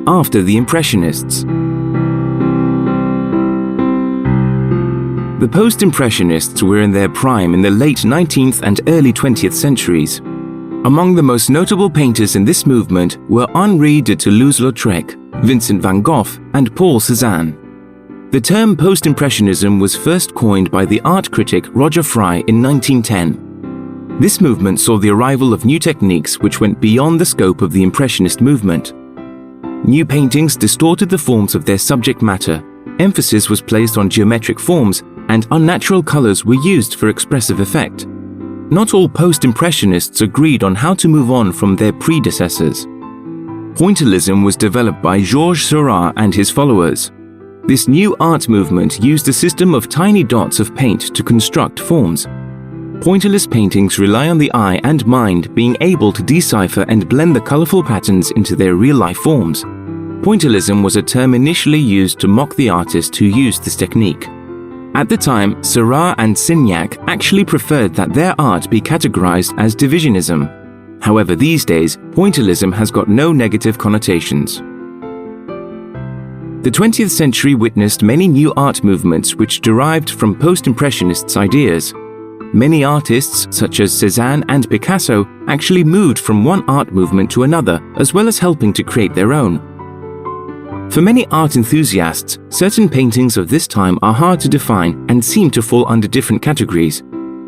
came after the Impressionists. The Post-Impressionists were in their prime in the late 19th and early 20th centuries. Among the most notable painters in this movement were Henri de Toulouse-Lautrec, Vincent van Gogh, and Paul Cézanne. The term Post-Impressionism was first coined by the art critic Roger Fry in 1910. This movement saw the arrival of new techniques which went beyond the scope of the Impressionist movement. New paintings distorted the forms of their subject matter, emphasis was placed on geometric forms, and unnatural colors were used for expressive effect. Not all Post-Impressionists agreed on how to move on from their predecessors. Pointillism was developed by Georges Seurat and his followers. This new art movement used a system of tiny dots of paint to construct forms. Pointillist paintings rely on the eye and mind being able to decipher and blend the colorful patterns into their real-life forms. Pointillism was a term initially used to mock the artist who used this technique. At the time, Seurat and Signac actually preferred that their art be categorized as divisionism. However, these days, Pointillism has got no negative connotations. The 20th century witnessed many new art movements which derived from Post-Impressionists' ideas. Many artists, such as Cézanne and Picasso, actually moved from one art movement to another, as well as helping to create their own. For many art enthusiasts, certain paintings of this time are hard to define and seem to fall under different categories.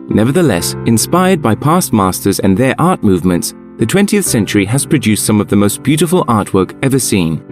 Nevertheless, inspired by past masters and their art movements, the 20th century has produced some of the most beautiful artwork ever seen.